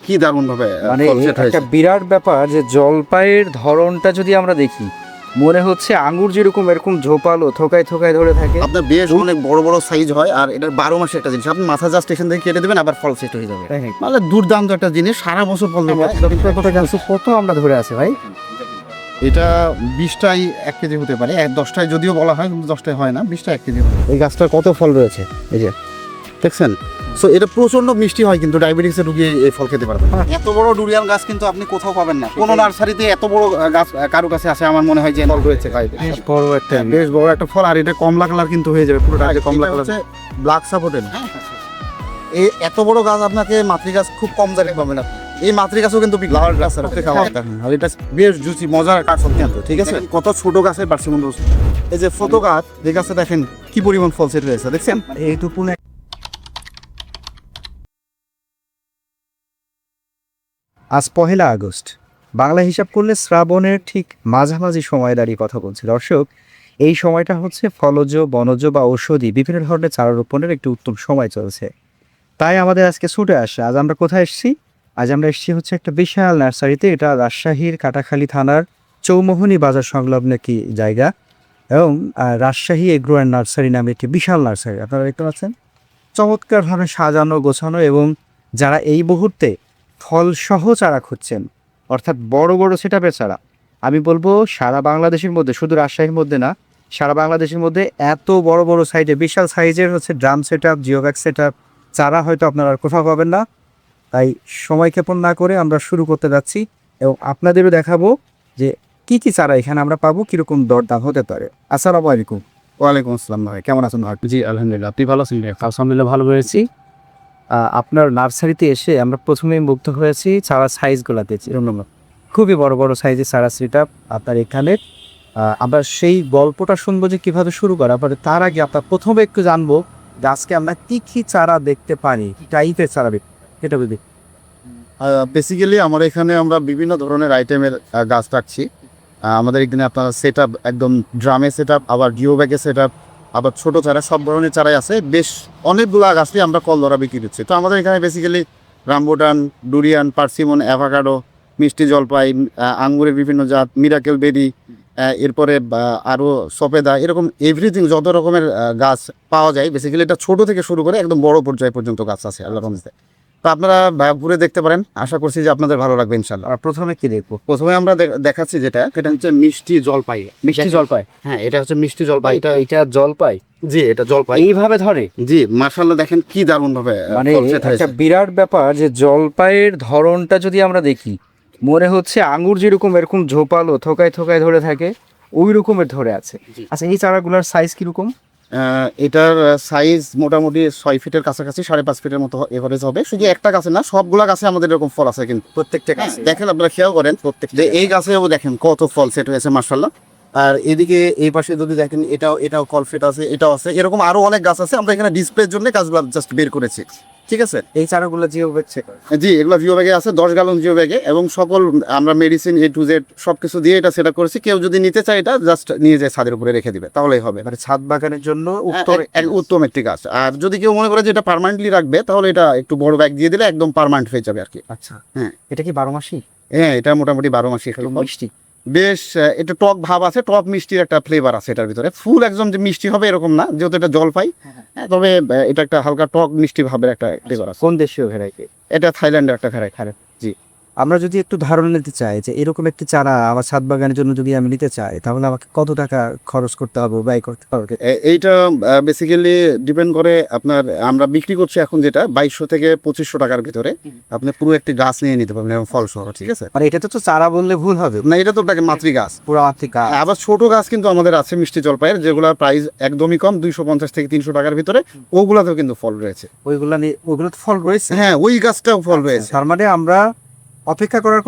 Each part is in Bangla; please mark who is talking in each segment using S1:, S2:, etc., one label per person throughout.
S1: কি দারুণ ভাবে
S2: মানে একটা বিরাট ব্যাপার যে জলপাইয়ের ধরনটা যদি আমরা দেখি মনে হচ্ছে আঙ্গুর যেরকম এরকম ঝোপালো থোকায় থোকায় ধরে থাকে।
S1: আপনার বেশ অনেক বড় বড় সাইজ হয়, আর এটার 12 মাসের একটা জিনিস। আপনি মাথা জাস্ট স্টেশন থেকে কেটে দেবেন, আবার ফল সেট হয়ে যাবে। মানে দুর্দান্ত একটা জিনিস, সারা বছর ফল দেবে।
S2: কত আমরা ধরে আছে ভাই?
S1: এটা 20টাই 1 কেজি হতে পারে, 10টায় যদিও বলা হয়, কিন্তু 10টায় হয় না, 20টা 1 কেজি হবে।
S2: এই গাছটার কত ফল রয়েছে এই যে
S1: দেখছেন? সো এটা প্রচন্ড মিষ্টি হয়, কিন্তু ডায়াবেটিসের রোগী এই ফল খেতে পারবে। এত বড় ডুরিয়ান গাছ কিন্তু আপনি কোথাও পাবেন না, কোনো নার্সারিতে এত বড় গাছ কারো কাছে আছে আমার মনে হয় যে ফল রয়েছে। বেশ বড় একটা ফল, আর এটা কমলা কালার কিন্তু হয়ে যাবে পুরোটা। কমলা কালার ব্ল্যাক সাপোর্টেড। এই এত বড় গাছ আপনাকে মাতৃ গাছ খুব কম জায়গায় পাবেন আপনি। এই মাতৃ গাছও কিন্তু লাল গাছ, আর এটা বেশ জুচি মজার কাঠ কিন্তু। ঠিক আছে, কত ছোট গাছের পার্সিমন রোজ। এই যে ফটো গাছ, যে গাছে দেখেন কি পরিমাণ ফল সেট হয়েছে, দেখছেন?
S2: এইটুকু। আজ 1 আগস্ট, বাংলা হিসাব করলে শ্রাবণের ঠিক মাঝামাঝি সময় দাঁড়িয়ে কথা বলছি। দর্শক, এই সময়টা হচ্ছে ফলজ, বনজ বা ঔষধি বিভিন্ন ধরনের চারা রোপণের একটি উত্তম সময় চলছে। তাই আমাদের আজকে ছুটে আসে। আজ আমরা কোথায় এসেছি? আজ আমরা এসেছি হচ্ছে একটা বিশাল নার্সারিতে। এটা রাজশাহীর কাটাখালী থানার চৌমোহনী বাজার সংলগ্ন একটি জায়গা, এবং রাজশাহী এগ্রো অ্যান্ড নার্সারি নামে একটি বিশাল নার্সারি। আপনারা দেখতে পাচ্ছেন চমৎকারভাবে সাজানো গোছানো, এবং যারা এই মুহূর্তে ফলসহ চারা খুঁজছেন, অর্থাৎ বড় বড় সেটআপের চারা, আমি বলবো সারা বাংলাদেশের মধ্যে, শুধু রাজশাহীর মধ্যে না, সারা বাংলাদেশের মধ্যে এত বড় বড় সাইজে বিশাল সাইজের হচ্ছে ড্রাম সেটআপ, জিওব্যাগ সেটআপ চারা হয়তো আপনারা আর কোথাও পাবেন না। তাই সময় ক্ষেপণ না করে আমরা শুরু করতে যাচ্ছি, এবং আপনাদেরও দেখাবো যে কি কি চারা এখানে আমরা পাবো, কীরকম দরদাম হতে পারে। আসসালামু আলাইকুম।
S1: ওয়ালাইকুম আসসালাম ভাই, কেমন আছেন ভাই?
S3: জি আলহামদুলিল্লাহ, আপনি ভালো আছেন? আলহামদুলিল্লাহ ভালো রয়েছি।
S2: আপনার নার্সারিতে এসে আমরা প্রথমেই মুগ্ধ হয়েছি চারা সাইজগুলো দেখছি। খুবই বড় বড় সাইজের চারা সেটআপ আপনার এখানে। আমরা সেই গল্পটা শুনবো যে কীভাবে শুরু করা পরে। তার আগে আপনার প্রথমে একটু জানবো যে আজকে আমরা কী কী চারা দেখতে পারি, টাইপের চারা এটা বুঝি।
S1: বেসিক্যালি আমার এখানে আমরা বিভিন্ন ধরনের আইটেমের গাছ রাখছি। আমাদের এখানে আপনার সেটআপ একদম ড্রামে সেটআপ, আবার জিও ব্যাগে সেটআপ, আবার ছোট চারা, সব ধরনের চারাই আছে। বেশ অনেকগুলো গাছই আমরা কল ধরা বিক্রি করছি। তো আমাদের এখানে basically rambutan, durian, persimmon, avocado, মিষ্টি জলপাই, আঙ্গুরের বিভিন্ন জাত, মিরাকেল বেরি, এরপরে আরও সফেদা, এরকম এভরিথিং যত রকমের গাছ পাওয়া যায়। বেসিক্যালি এটা ছোট থেকে শুরু করে একদম বড় পর্যায় পর্যন্ত গাছ আছে আল্লাহর রহমতে। তো আপনারা ঘুরে দেখতে পারেন, আশা করছি যে আপনাদের ভালো লাগবে ইনশাল্লাহ।
S2: আর প্রথমে কি দেখবো?
S1: প্রথমে আমরা দেখাচ্ছি যেটা হচ্ছে মিষ্টি জলপাই।
S2: মিষ্টি জলপাই?
S1: হ্যাঁ, এটা হচ্ছে মিষ্টি জলপাই।
S2: এটা জলপাই?
S1: জি, এটা জলপাই।
S2: এইভাবে ধরে?
S1: জি, মাশাআল্লাহ, দেখেন কি দারুণ ভাবে।
S2: মানে একটা বিরাট ব্যাপার যে জলপাইয়ের ধরনটা যদি আমরা দেখি মনে হচ্ছে আঙ্গুর যেরকম এরকম ঝোপালো থোকায় থোকায় ধরে থাকে, ওই রকমের ধরে আছে। আচ্ছা, এই চারাগুলোর সাইজ কিরকম?
S1: এটার সাইজ মোটামুটি 6 ফিটের কাছাকাছি, 5.5 ফিটের মতো এভারেজ হবে। শুধু একটা গাছে না, সবগুলা গাছে আমাদের এরকম ফল আছে, কিন্তু
S2: প্রত্যেকটা গাছে
S1: দেখেন, আপনারা খেয়াল করেন প্রত্যেকটা। এই গাছেও দেখেন কত ফল সেট হয়েছে মাশাআল্লাহ। আর এদিকে এই পাশে যদি দেখেন, এটাও ফল ফিট আছে, এটাও আছে। এরকম আরো অনেক গাছ আছে, আমরা এখানে ডিসপ্লের জন্য গাছগুলো জাস্ট বের করেছি। ঠিক আছে,
S2: এই চারাগুলো জিও ব্যাগ?
S1: জি, এগুলো জিও ব্যাগে আছে, 10 গ্যালন জিও ব্যাগে, এবং সকল আমরা মেডিসিন A to Z সবকিছু দিয়ে এটা সেট করেছি। কেউ যদি নিতে চায় এটা জাস্ট নিয়ে যায় ছাদের উপরে রেখে দিবে, তাহলেই হবে।
S2: মানে ছাদ বাগানের জন্য
S1: উত্তম একটি গাছ। আর যদি কেউ মনে করে যে এটা পার্মানেন্টলি রাখবে, তাহলে এটা একটু বড় ব্যাগ দিয়ে দিলে একদম পার্মানেন্ট হয়ে যাবে আর কি।
S2: আচ্ছা,
S1: হ্যাঁ।
S2: এটা কি 12 মাসই?
S1: হ্যাঁ, এটা মোটামুটি 12 মাসই।
S2: মিষ্টি
S1: বেশ, এটা টক ভাব আছে, টক মিষ্টির একটা ফ্লেভার আছে এটার ভিতরে। ফুল একদম যে মিষ্টি হবে এরকম না, যেহেতু এটা জলপাই। হ্যাঁ, তবে এটা একটা হালকা টক মিষ্টি ভাবের একটা ফ্লেভার আছে।
S2: কোন দেশীয় ভ্যারাইটি?
S1: এটা থাইল্যান্ডের একটা ভ্যারাইটি। জি।
S2: আমরা যদি একটু ধারণা নিতে চাই যে এরকম একটি চারা আমার ছাদ বাগানের জন্য যদি আমি নিতে চাই, তাহলে আমাকে কত টাকা খরচ করতে হবে, ব্যয় করতে হবে?
S1: এইটা বেসিক্যালি ডিপেন্ড করে আপনার, আমরা বিক্রি করছি এখন যেটা 2200 থেকে 2500 টাকার ভিতরে আপনি পুরো একটি গাছ নিয়ে নিতে পারবেন, এবং ফল সহ। ঠিক আছে,
S2: মানে এটা তো চারা বললে ভুল হবে
S1: না, এটা তো মাতৃ গাছ,
S2: পুরো মাতৃ গাছ।
S1: আবার ছোট গাছ কিন্তু আমাদের আছে মিষ্টি জলপাইয়ের, যেগুলোর প্রাইস একদমই কম, 250 থেকে 300 টাকার ভিতরে। ওগুলাতেও কিন্তু ফল রয়েছে।
S2: ওইগুলো ফল রয়েছে?
S1: হ্যাঁ, ওই গাছটাও ফল রয়েছে।
S2: তার মানে আমরা অপেক্ষা করার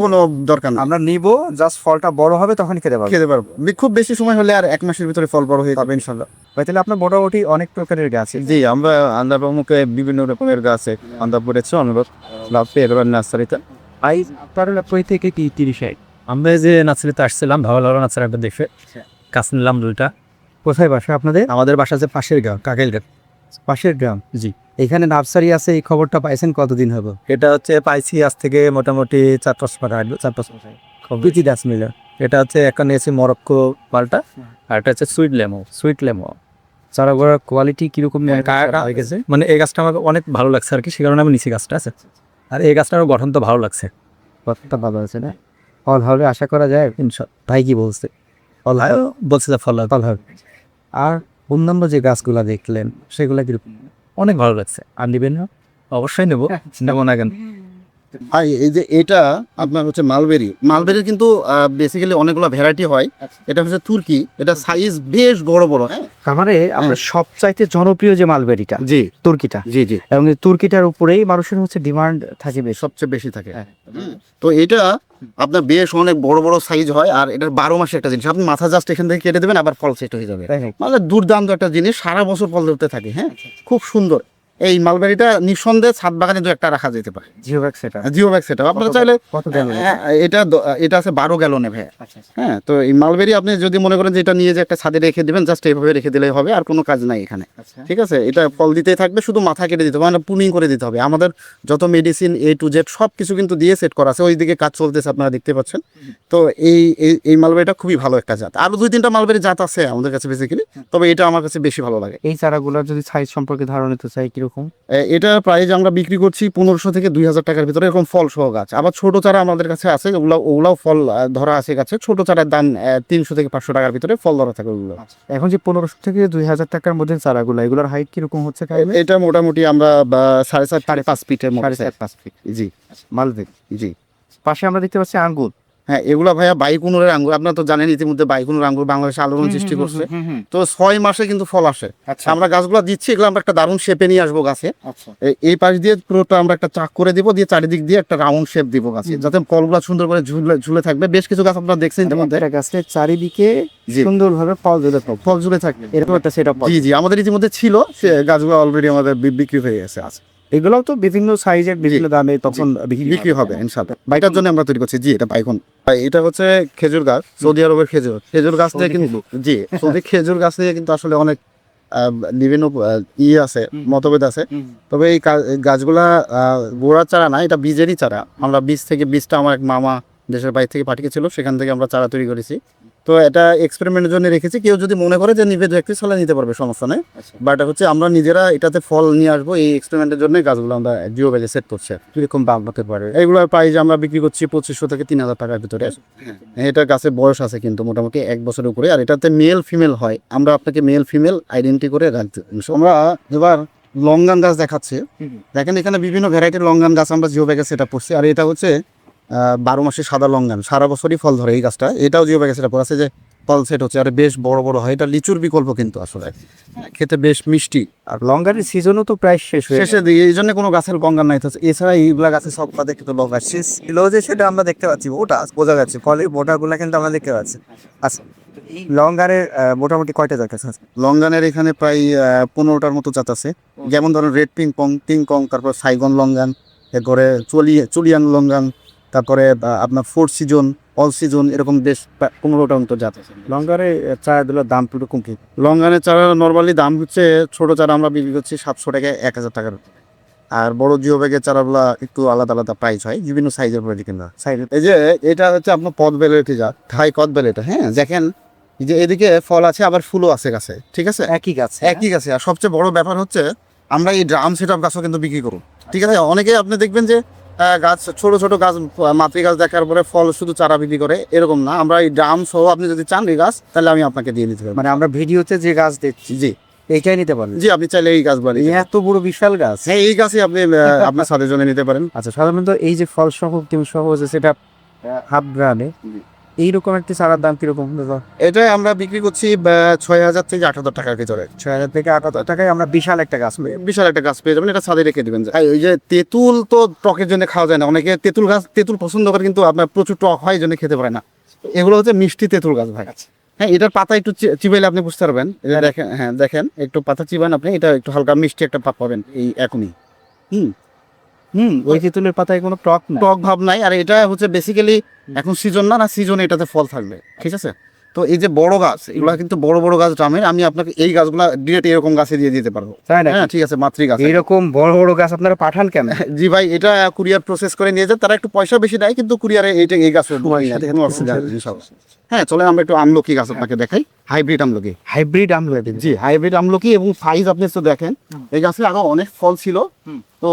S2: কোনো
S1: দরকার নেই,
S2: আমরা নিব, জাস্ট ফলটা বড় হবে তখন খেতে পারবো।
S1: খুব বেশি সময় হলে আর 1 মাসের ভিতরে ফল বড় হয়ে যাবে ইনশাআল্লাহ।
S2: ভাই, তাহলে আপনার মোটামুটি অনেক প্রকারের গাছ?
S1: জি, আমরা আন্দারপ্রমুখে বিভিন্ন রকমের গাছ আন্দারপুরেছে অনুরোধ নার্সারিতে।
S3: আপনার কই থেকে কি 30 আমরা যে নার্সারিতে আসছিলাম, ভালো নার্সারিটা দেখে গাছ নিলাম 2টা।
S2: কোথায় বাসা আপনাদের?
S3: আমাদের বাসা যে পাশের গ্রাম, কাকেল গ্রাম।
S2: পাশের গ্রাম?
S3: জি।
S2: এখানে নার্সারি আছে, এই খবরটা পাইছেন কতদিন হবে?
S3: এটা হচ্ছে পাইছি আজ থেকে মোটামুটি 4-5 মাস আগে, 4-5 মাস আগে। বিচি দাস মিলে এটা হচ্ছে একটা নিয়েছি মরক্কো মালটা, আর এটা হচ্ছে সুইট লেমো।
S2: চারাগুলোর কোয়ালিটি কিরকম
S3: হয়ে গেছে মানে এই গাছটা আমার অনেক ভালো লাগছে আর কি, সে কারণে আমি নিচে গাছটা আছে। আর এই গাছটার গঠন তো ভালো লাগছে,
S2: কতটা ভালো আছে না? ফল হবে আশা করা যায়? ভাই কি বলছে?
S3: ফল বলছে যে ফল
S2: ফল হবে। আর অন্যান্য যে গাছগুলা দেখলেন সেগুলা কিরকম?
S3: অনেক ভালো লাগছে। আর নিবেন না? অবশ্যই নেবো, নেবো না কেন।
S1: ভাই এই যে এটা আপনার হচ্ছে মালবেরির কিন্তু বেসিক্যালি অনেকগুলো ভ্যারাইটি হয়। এটা হচ্ছে তুর্কি, এটা সাইজ বেশ বড় বড়। হ্যাঁ,
S2: তার মানে আমরা সবচাইতে জনপ্রিয় যে মালবেরিটা,
S1: জি
S2: তুর্কিটা,
S1: জি জি,
S2: এবং এই তুর্কিটার উপরেই মানুষের হচ্ছে ডিমান্ড থাকে বেশ।
S1: সবচেয়ে বেশি থাকে। তো এটা আপনার বেশ অনেক বড় বড় সাইজ হয়, আর এটা 12 মাসে একটা জিনিস। আপনি মাথা জাস্ট এখান থেকে কেটে দেবেন, আবার ফল সেট হয়ে যাবে। মানে দুর্দান্ত একটা জিনিস, সারা বছর ফল ধরতে থাকে। হ্যাঁ, খুব সুন্দর। এই মালবেরিটা নিঃসন্দেহে ছাদ বাগানে দু একটা রাখা যেতে পারে।
S2: জিও ব্যাগ সেটা
S1: জিও ব্যাগ সেটা আপনারা চাইলে
S2: কত গ্যালন?
S1: এটা আছে 12 গ্যালনে ভাই। হ্যাঁ, তো এই মালবেরি আপনি যদি মনে করেন যে এটা নিয়ে যে একটা ছাদে রেখে দিবেন, জাস্ট এইভাবে রেখে দিলেই হবে, আর কোনো কাজ নাই এখানে। ঠিক আছে, এটা ফল দিতেই থাকবে, শুধু মাথা কেটে দিতে হবে, মানে পুনিং করে দিতে হবে। আমাদের যত মেডিসিন A to Z সব কিছু কিন্তু দিয়ে সেট করা আছে, ওইদিকে কাজ চলতেছে আপনারা দেখতে পাচ্ছেন। তো এই মালবেরিটা খুবই ভালো একটা জাত। আরো 2-3টা মালবেরি জাত আছে আমাদের কাছে বেসিক্যালি, তবে এটা আমার কাছে বেশি ভালো লাগে।
S2: এই চারাগুলোর যদি সাইজ সম্পর্কে ধারণা নিতে চাই কিরকম?
S1: এটা প্রাইস আমরা বিক্রি করছি 1500 থেকে 2000 টাকার ভিতরে, এরকম ফল সহ গাছ। আবার ছোট চারা আমাদের কাছে আছে, ওগুলাও ফল ধরা আছে গাছে। ছোট চারার দাম 300 থেকে 500 টাকার ভিতরে ফল ধরা থাকে ওগুলো।
S2: এখন যে 1500 থেকে 2000 টাকার মধ্যে চারাগুলো, এগুলোর হাইট কিরকম হচ্ছে?
S1: এটা মোটামুটি আমরা 4.5 ফিটের মতো।
S2: 4.5 ফিট।
S1: জি,
S2: মালবেরি।
S1: জি।
S2: পাশে আমরা দেখতে পাচ্ছি আঙ্গুর।
S1: হ্যাঁ, এগুলা ভাইয়া বাইকুনুরের আঙ্গুর। আপনারা তো জানেন ইতিমধ্যে বাইকুনুর আঙ্গুর বাংলাদেশে আলোড়ন সৃষ্টি করছে। তো 6 মাসে কিন্তু ফল আসে। আমরা গাছগুলো দিচ্ছি, এগুলো আমরা একটা দারুণ শেপে নিয়ে আসবো গাছে। এই পাশ দিয়ে পুরোটা আমরা একটা চাক করে দিব, দিয়ে চারিদিক দিয়ে একটা রাউন্ড শেপ দিব গাছে, যাতে ফলগুলো সুন্দর করে ঝুলে থাকবে। বেশ কিছু গাছ আপনারা দেখছেন ইতিমধ্যে,
S2: গাছের চারিদিকে
S1: জি,
S2: সুন্দরভাবে ফল ঝুলে থাকবে, এরকম একটা সেটআপ।
S1: জি জি, আমাদের ইতিমধ্যে ছিল, সে গাছগুলো অলরেডি আমাদের বিক্রি হয়ে গেছে। আছে
S2: এগুলোও তো বিভিন্ন সাইজের বিভিন্ন দামে তখন
S1: বিক্রি হবে ইনশাআল্লাহ। বাইটার জন্য আমরা তৈরি করছি। জি, এটা বাইকন। এটা হচ্ছে খেজুর গাছ, সৌদি আরবের খেজুর গাছ থেকে কিন্তু, জি, সৌদি খেজুর গাছ থেকে কিন্তু আসলে অনেক বিভিন্ন আছে, মতভেদ আছে। তবে এই গাছগুলা গোড়ার চারা না, এটা বীজেরই চারা। আমরা বীজটা আমার এক মামা দেশের বাইরে থেকে পাঠিয়েছিল, সেখান থেকে আমরা চারা তৈরি করেছি। তো এটা এক্সপেরিমেন্টের জন্য রেখেছি, কেউ যদি মনে করে যে নিবে 2-1 পিস হলে নিতে পারবে, সমস্যা নেই। বাট হচ্ছে আমরা নিজেরা এটাতে ফল নিয়ে আসবো, এই এক্সপেরিমেন্টের জন্য গাছগুলো আমরা জিও ব্যাগে সেট করছি।
S2: কিরকম দাম হতে পারে?
S1: এইগুলোর প্রাইস আমরা বিক্রি করছি 2500 থেকে 3000 টাকার ভিতরে। এটা গাছের বয়স আছে কিন্তু মোটামুটি 1 বছরের উপরে, আর এটাতে মেল ফিমেল হয়। আমরা আপনাকে মেল ফিমেল আইডেন্টি করে রাখতে। আমরা এবার লঙ্গান গাছ দেখাচ্ছি। দেখেন এখানে বিভিন্ন ভ্যারাইটির লঙ্গান গাছ আমরা জিও ব্যাগে সেট আপ করছি। আর এটা হচ্ছে 12 মাসে সাদা লঙ্গান, সারা বছরই ফল ধরে এই গাছটা। এটাও জিও ব্যাগে সেট আপ করা আছে, যে ফল সেট হচ্ছে, আর বেশ বড় বড় হয়। এটা লিচুর বিকল্প কিন্তু আসলে, খেতে বেশ মিষ্টি।
S2: আর লঙ্গারের সিজনও তো প্রায়
S1: শেষে দিই, এই জন্য কোনো গাছের লঙ্গান নাই। এছাড়া এইগুলা গাছে সব পাতে কিন্তু লঙ্গান
S2: ছিল যে সেটা আমরা দেখতে পাচ্ছি, ওটা বোঝা যাচ্ছে, ফলের বোটাগুলো কিন্তু আমরা দেখতে পাচ্ছি। আচ্ছা, লঙ্গারের মোটামুটি কয়টা জাত আছে?
S1: লঙ্গানের এখানে প্রায় 15টার মতো জাত আছে। যেমন ধরুন রেড টিংকং, তারপর সাইগন লঙ্গান, এরপরে চুলিয়াং লঙ্গান, তারপরে আপনার 4 সিজন, অল সিজন, এরকম বেশ 15টার মতো জাত আছে।
S2: লঙ্গারের চারাগুলোর দাম কিরকম কি?
S1: লঙ্গানের চারা নর্মালি দাম হচ্ছে, ছোট চারা আমরা বিক্রি করছি 700 টাকা 1000 টাকার, আর বড় জিও ব্যাগের চারাগুলা একটু আলাদা আলাদা প্রাইস হয়, বিভিন্ন সাইজের পরে কিনা। এই যে এটা হচ্ছে আপনার পদ বেলেটি জাত, থাই কদ বেলেটা। হ্যাঁ, দেখেন যে এদিকে ফল আছে, আবার ফুলও আছে গাছে। ঠিক আছে,
S2: একই গাছ,
S1: একই গাছে। আর সবচেয়ে বড় ব্যাপার হচ্ছে আমরা এই ড্রাম সেট আপ গাছও কিন্তু বিক্রি করব। ঠিক আছে, অনেকে আপনি দেখবেন যে গাছ, ছোট ছোট গাছ, মাতৃ গাছ দেখার পরে ফল শুধু চারা বিক্রি করে, এরকম না। আমরা এই ড্রাম সহ আপনি যদি চান এই গাছ, তাহলে আমি আপনাকে দিয়ে দিতে পারবো।
S2: মানে আমরা ভিডিওতে যে গাছ দেখছি,
S1: জি,
S2: এইটাই নিতে পারেন?
S1: জি, আপনি চাইলে এই গাছ বাড়ি,
S2: এত বড় বিশাল গাছ।
S1: হ্যাঁ, এই গাছই আপনি আপনার ছাদের জন্য নিতে পারেন।
S2: আচ্ছা, সাধারণত এই যে ফল সহ ডিম সহ যে সেটা হাফ গ্রামে, এইরকম একটি চারার দাম কিরকম?
S1: এটা আমরা বিক্রি করছি 6000 থেকে 8000 টাকার ভিতরে।
S2: 6000 থেকে 8000 টাকায় আমরা বিশাল একটা গাছ পেয়ে
S1: বিশাল একটা গাছ পেয়ে যাবেন, এটা ছাদে রেখে দিবেন। ওই যে তেঁতুল তো টকের জন্য খাওয়া যায় না, অনেকে তেঁতুল পছন্দ করে, কিন্তু আপনার প্রচুর টক হয়, এই জন্য খেতে পারে না। এগুলো হচ্ছে মিষ্টি তেঁতুল গাছ ভাই। হ্যাঁ, এটার পাতা একটু চিবাইলে আপনি বুঝতে পারবেন। এটা দেখেন, হ্যাঁ দেখেন, একটু পাতা চিবান আপনি, এটা একটু হালকা মিষ্টি একটা পাত পাবেন এই এখনই।
S2: ওই তেঁতুলের পাতায় কোনো টক
S1: ভাব নাই। আর এটা হচ্ছে বেসিক্যালি এখন সিজন না, সিজনে এটাতে ফল থাকবে। ঠিক আছে, তো এই যে বড় গাছ, এগুলা কিন্তু বড় বড় গাছ ড্রামের, আমি আপনাকে এই গাছগুলা ডিরেক্ট এরকম গাছে দিয়ে দিতে পারবো।
S2: তাই না?
S1: হ্যাঁ ঠিক আছে, মাতৃ গাছ।
S2: এইরকম বড় বড় গাছ আপনারা পাঠান কেন?
S1: জি ভাই, এটা কুরিয়ার প্রসেস করে নিয়ে যায়, তারা একটু পয়সা বেশি নেয়, কিন্তু কুরিয়ারে এইটা এই গাছ হ্যাঁ চলে। আমরা একটু আমলকি গাছ আপনাকে দেখাই, হাইব্রিড আমলকি।
S2: হাইব্রিড আমলকি?
S1: জি হাইব্রিড আমলকি, এবং সাইজ আপনি তো দেখেন, এই গাছে আগে অনেক ফল ছিল, তো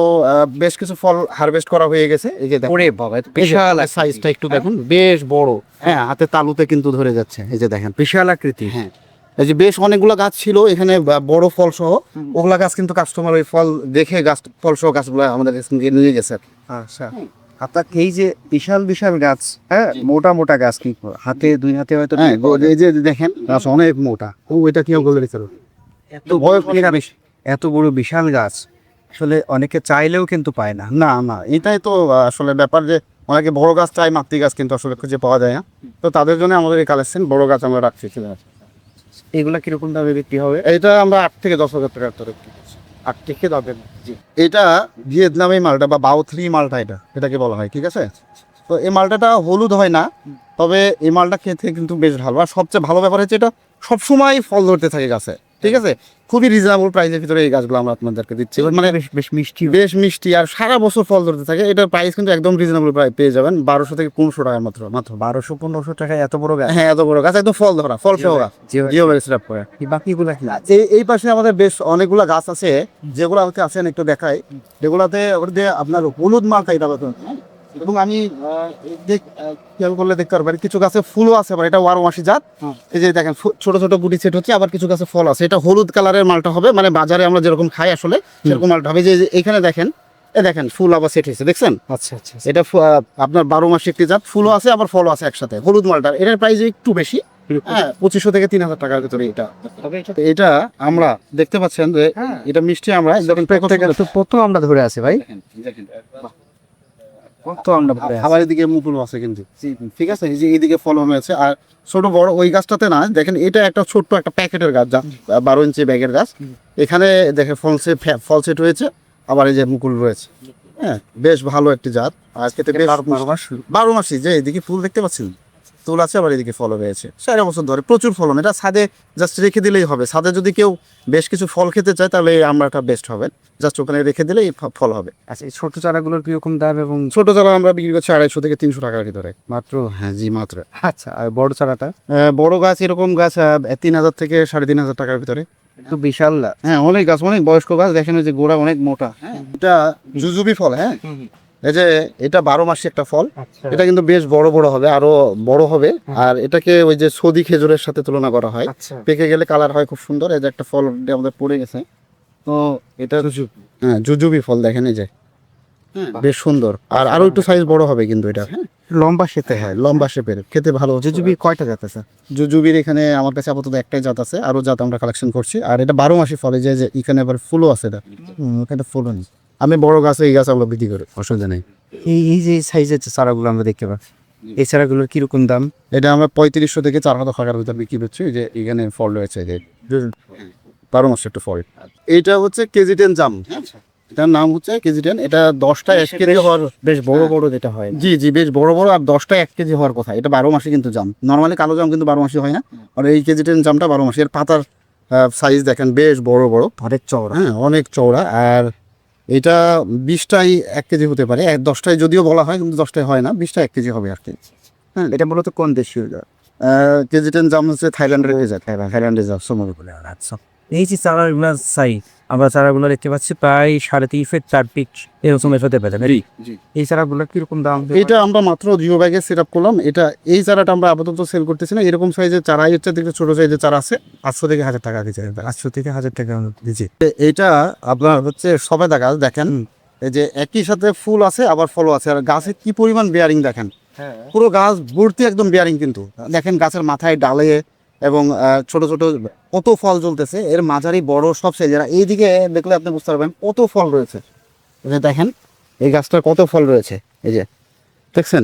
S1: বেশ কিছু ফল হারভেস্ট করা হয়ে গেছে। এই যে দেখেন,
S2: ওরে বাবা, বিশাল
S1: সাইজটা একটু দেখুন, বেশ বড়। হ্যাঁ হাতে তালুতে কিন্তু ধরে যাচ্ছে, এই যে দেখেন
S2: বিশাল আকৃতি।
S1: হ্যাঁ, এই যে বেশ অনেকগুলো গাছ ছিল এখানে বড় ফল সহ, ওগুলা গাছ কিন্তু কাস্টমার ওই ফল দেখে গাছ ফল সহ গাছগুলো আমাদের কাছে নিয়ে গেছে।
S2: আচ্ছা, আপনার এই যে বিশাল বিশাল গাছ, হ্যাঁ মোটা মোটা গাছ, কি হাতে দুই হাতে হয়তো।
S1: হ্যাঁ এই যে দেখেন গাছ অনেক মোটা। ও এটা কি বলে দিতে
S2: এত বড় এত বড় বিশাল গাছ আসলে অনেকে চাইলেও কিন্তু পায় না।
S1: না না, এটাই তো আসলে ব্যাপার, যে অনেকে বড় গাছ চাই, মাতৃ গাছ কিন্তু আসলে খুঁজে পাওয়া যায় না। তো তাদের জন্য আমাদের এই কালেকশন বড় গাছ আমরা রাখছি।
S2: এগুলা কিরকম দামে বিক্রি হবে?
S1: এটা আমরা 8 থেকে 10,000 টাকার তরফ 8 থেকে 10,000। জি, এটা ভিয়েতনামি মালটা বা বাও 3 মালটা, এটাকে বলা হয়, ঠিক আছে। তো এই মালটাটা হলুদ হয় না, তবে এই মালটা খেতে কিন্তু বেশ ভালো। আর সবচেয়ে ভালো ব্যাপার হচ্ছে এটা সবসময় ফল ধরতে থাকে গাছে, ঠিক আছে। খুবই রিজনেবল প্রাইসের ভিতরে এই গাছগুলো আমরা আপনাদেরকে দিচ্ছি, মানে
S2: বেশ মিষ্টি,
S1: বেশ মিষ্টি, আর সারা বছর ফল ধরতে থাকে। এটার প্রাইস কিন্তু একদম রিজনেবল প্রাইস পেয়ে যাবেন, 1200 থেকে 1500 টাকার মাত্র
S2: 1200-1500 টাকায় এত বড় গাছ?
S1: হ্যাঁ এত বড় গাছ, একদম ফল ধরা, ফল সহ গাছ, জিও ব্যাগ সিরাপ করে।
S2: বাকিগুলা কি?
S1: এই পাশে আমাদের বেশ অনেকগুলা গাছ আছে, যেগুলো হচ্ছে আছেন একটু দেখাই, যেগুলাতে আপনার হলুদ মালটা এটা পাবেন। এবং আমি খেয়াল করলে দেখতে পারবেন কিছু গাছে ফুলও আছে, আবার এটা 12 মাসি জাত। এই যে দেখেন ছোট ছোট গুটি সেট হচ্ছে, আবার কিছু গাছে ফল আছে। এটা হলুদ কালারের মালটা হবে, মানে বাজারে আমরা যেরকম খাই আসলে সেরকম মালটা হবে। যে এখানে দেখেন, দেখেন ফুল আবার সেট হয়েছে, দেখছেন?
S2: আচ্ছা আচ্ছা,
S1: এটা আপনার 12 মাসি একটি জাত, ফুলও আছে আবার ফলও আছে একসাথে। হলুদ মালটার এটার প্রাইস একটু বেশি, হ্যাঁ 2500 থেকে 3000 টাকার ভিতরে এটা। এটা আমরা দেখতে পাচ্ছেন যে এটা মিষ্টি আমরা
S2: কত আমরা ধরে আছি ভাই, কত আমরা ধরে আছি।
S1: আমার এদিকে মুকুল আছে কিন্তু, ঠিক আছে। এই যে এইদিকে ফল হয়েছে, আর ছোট বড় ওই গাছটাতে না, দেখেন এটা একটা ছোট্ট একটা প্যাকেটের গাছ, যা 12 ইঞ্চি ব্যাগের গাছ। এখানে দেখে ফল সেট হয়েছে, আবার এই যে মুকুল রয়েছে। হ্যাঁ বেশ ভালো একটি জাত, আর খেতে বেশ 12 মাসি। যে এদিকে ফুল দেখতে পাচ্ছেন, ফুল আছে, আবার এদিকে ফল হয়েছে। 4 বছর ধরে প্রচুর ফলন। এটা ছাদে জাস্ট রেখে দিলেই হবে। ছাদে যদি কেউ বেশ কিছু ফল খেতে চায়, তাহলে আমরা এটা বেস্ট হবে, জাস্ট ওখানে রেখে দিলেই ফল হবে।
S2: আচ্ছা, এই ছোট চারাগুলোর কিরকম দাম? এবং
S1: ছোট চারা আমরা বিক্রি করছি 250 থেকে 300 টাকার ভিতরে মাত্র। হ্যাঁ জি মাত্র।
S2: আচ্ছা, আর বড় চারাটা?
S1: বড় গাছ এরকম গাছ 3000 থেকে 3500 টাকার ভিতরে।
S2: একটু বিশাল না?
S1: হ্যাঁ অনেক গাছ, অনেক বয়স্ক গাছ। দেখেন যে গোড়া অনেক মোটা। হ্যাঁ এটা জুজুবি ফল। হ্যাঁ এই যে এটা 12 মাসি একটা ফল, এটা কিন্তু বেশ বড় বড় হবে, আরো বড় হবে। আর এটাকে ওই যে সৌদি খেজুরের সাথে তুলনা করা হয়। পেকে গেলে কালার হয় খুব সুন্দর। এই যে একটা ফল আমাদের পড়ে গেছে, তো এটা হ্যাঁ জুজুবি ফল, দেখেন এই যে বেশ সুন্দর। আর আরো একটু সাইজ বড় হবে কিন্তু এটা। হ্যাঁ
S2: লম্বা শেপে?
S1: হ্যাঁ লম্বা শেপের, খেতে ভালো।
S2: জুজুবি কয়টা জাত আছে?
S1: জুজুবির এখানে আমার কাছে আপাতত একটাই জাত আছে, আরো জাত আমরা কালেকশন করছি। আর এটা 12 মাসি ফল। এই যে এখানে আবার ফুলও আছে, এটা এখানে ফুলও নেই। আমি বড় গাছ এই গাছ আমরা বিক্রি করি, অসুবিধা নেই।
S2: এই যে সাইজের চারাগুলো আমরা দেখতে পাচ্ছি, এই চারাগুলোর কিরকম দাম?
S1: এটা আমরা 3500 থেকে 4000 টাকার ভিতরে বিক্রি করছি। যে এখানে ফল রয়েছে, যে 12 মাসের একটা ফল। এইটা হচ্ছে কেজি10 জাম, এটার নাম হচ্ছে কেজি10। এটা 10টা 1 কেজি হওয়ার,
S2: বেশ বড় বড় যেটা হয়।
S1: জি জি বেশ বড় বড়, আর 10টা 1 কেজি হওয়ার কথা। এটা 12 মাসে কিন্তু জাম, নর্মালি কালো জাম কিন্তু 12 মাসে হয় না, আর এই কেজি10 জামটা 12 মাসে। এর পাতার সাইজ দেখেন বেশ বড় বড়,
S2: অনেক চওড়া।
S1: হ্যাঁ অনেক চওড়া। আর এটা 20টাই 1 কেজি হতে পারে, 10টাই যদিও বলা হয়, কিন্তু 10টাই হয় না, 20টা 1 কেজি হবে আর কি।
S2: হ্যাঁ, এটা মূলত কোন দেশীয় জাত?
S1: কেজি10 জাম হচ্ছে থাইল্যান্ডের হয়ে যায়, থাইল্যান্ডের জাম সময় বলে।
S2: আচ্ছা, এই যে চারাগুলো আমরা চারাগুলো দেখতে পাচ্ছি প্রায় 3.5 ফিট 4 ফিট এরকম হতে পারে। এই চারাগুলো কিরকম দাম?
S1: এটা আমরা মাত্র জিও ব্যাগে সেট আপ করলাম। এই চারাটা আমরা আপাতত সেল করতেছি না। এরকম সাইজের চারাই হচ্ছে, দেখতে ছোট সাইজের চারা আছে, 800 থেকে 1000 টাকা দিচ্ছে।
S2: 800 থেকে 1000 টাকা দিচ্ছি।
S1: এইটা আপনার হচ্ছে সবেদা গাছ, দেখেন এই যে একই সাথে ফুল আছে আবার ফলও আছে। আর গাছে কি পরিমাণ বেয়ারিং দেখেন, পুরো গাছ ভর্তি একদম বেয়ারিং। কিন্তু দেখেন গাছের মাথায় ডালে এবং ছোট ছোট কত ফল জ্বলতেছে। এর মাঝারি বড় সব সাইজের। এইদিকে দেখলে আপনি বুঝতে পারবেন কত ফল রয়েছে। এই যে দেখেন এই গাছটার কত ফল রয়েছে। এই যে দেখছেন?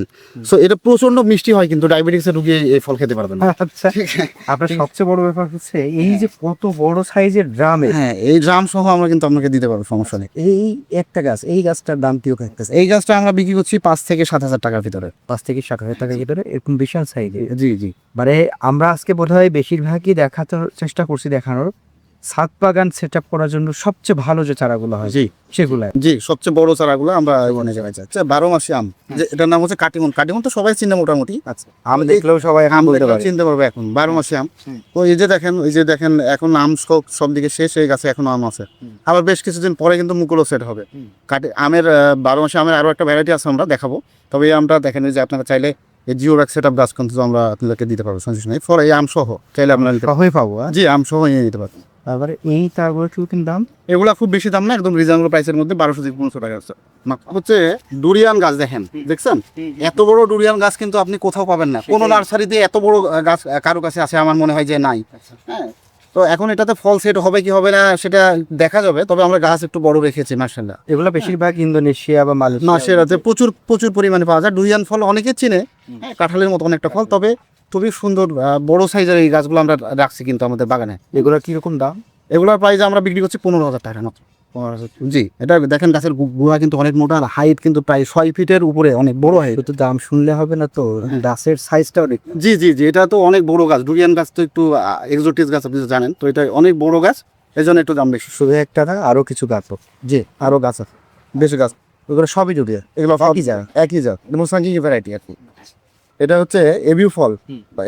S1: সো এটা প্রচন্ড মিষ্টি হয়, কিন্তু ডায়াবেটিক্সের রোগী এই ফল খেতে পারবে না।
S2: আচ্ছা, আপনার সবচেয়ে বড় ব্যাপার হচ্ছে এই যে কত বড় সাইজের ড্রামে
S1: হ্যাঁ, এই ড্রাম সহ আমরা কিন্তু আপনাকে দিতে পারবো, সমস্যা নেই।
S2: এই একটা গাছ, এই গাছটার দাম কিও থাকতেছে
S1: এই গাছটা আমরা বিক্রি করছি 5 থেকে 7,000 টাকার ভিতরে।
S2: 5 থেকে 7,000 টাকার ভিতরে, এরকম বিশাল সাইজের।
S1: জি জি
S2: মানে আমরা আজকে বোধহয় বেশিরভাগই দেখাতে চেষ্টা করছি, দেখানোর ছাদ বাগান সেট আপ করার জন্য সবচেয়ে ভালো যে চারাগুলো হয়
S1: জি
S2: সেগুলো।
S1: জি, সবচেয়ে বড় চারাগুলো আমরা ওখানে যাচ্ছি। 12 মাসি আম, যে এটার নাম হচ্ছে কাটিমন। কাটিমন তো সবাই চিনে মোটামুটি।
S2: আচ্ছা, আম দেখলেও সবাই
S1: আম
S2: বলতে
S1: দেখলেও
S2: পারে।
S1: চিনতে পারবে এখন 12 মাসি আম। তো এই যে দেখেন, এখন আম সব দিকে শেষ হয়ে গেছে, এখন আম আছে। আবার বেশ কিছুদিন পরে কিন্তু মুকুলও সেট হবে। আমের 12 মাসি আমের আরো একটা ভ্যারাইটি আছে, আমরা দেখাবো। তবে এই আমটা দেখেন, যে আপনারা চাইলে এই জিও ব্যাগ সেট আপ গাছ কিন্তু আমরা আপনাদেরকে দিতে পারবো, সমস্যা নেই। ফলে এই আম সহ চাইলে আপনারা নিতে পারবেন।
S2: সহই পাবো।
S1: জি, আম সহ নিয়ে নিতে পারবেন।
S2: তারপরে এই তারপরে কি দাম?
S1: এগুলা খুব বেশি দাম না, একদম রিজনেবল প্রাইসের মধ্যে 1200 থেকে 1500 টাকা আছে। হচ্ছে ডুরিয়ান গাছ, দেখছেন এত বড় ডুরিয়ান গাছ কিন্তু আপনি কোথাও পাবেন না, কোনো নার্সারিতে এত বড় গাছ কারো কাছে আছে আমার মনে হয় যে নাই। হ্যাঁ, তো এখন এটাতে ফল সেট হবে কি হবে না সেটা দেখা যাবে, তবে আমরা গাছ একটু বড় রেখেছি মাশাআল্লাহ।
S2: এগুলো বেশিরভাগ ইন্দোনেশিয়া বা মালয়েশিয়া।
S1: মালয়েশিয়াতে প্রচুর পরিমাণে পাওয়া যায় ডুরিয়ান ফল, অনেকে চিনে, কাঁঠালের মতো অনেকটা ফল, তবে খুবই সুন্দর বড় সাইজের এই গাছগুলো আমরা রাখছি কিন্তু আমাদের বাগানে।
S2: এগুলো কিরকম দাম?
S1: এগুলোর প্রাইস আমরা বিক্রি করছি 15,000 টাকা মাত্র। 15,000। জি, এটা দেখেন গাছের গুহা কিন্তু অনেক মোটা, আর হাইট কিন্তু প্রায় 6 ফিটের উপরে, অনেক বড় হাইট।
S2: শুধু দাম শুনলে হবে না তো, গাছের সাইজটা অনেক।
S1: জি জি জি, এটা তো অনেক বড় গাছ। ডুরিয়ান গাছ তো একটু এক্সোটিক গাছ, আপনি তো জানেন, তো এটা অনেক বড় গাছ, এই জন্য একটু দাম বেশি।
S2: শুধু একটা না, আরো কিছু গাছ।
S1: জি, আরো গাছ আছে, বেশি গাছ।
S2: ওগুলো সবই ডুবিয়া।
S1: এগুলো
S2: একই জাত।
S1: একই জাত, মোসাঙ্গি ভ্যারাইটি আর কি। এটা হচ্ছে এবিউ ফল,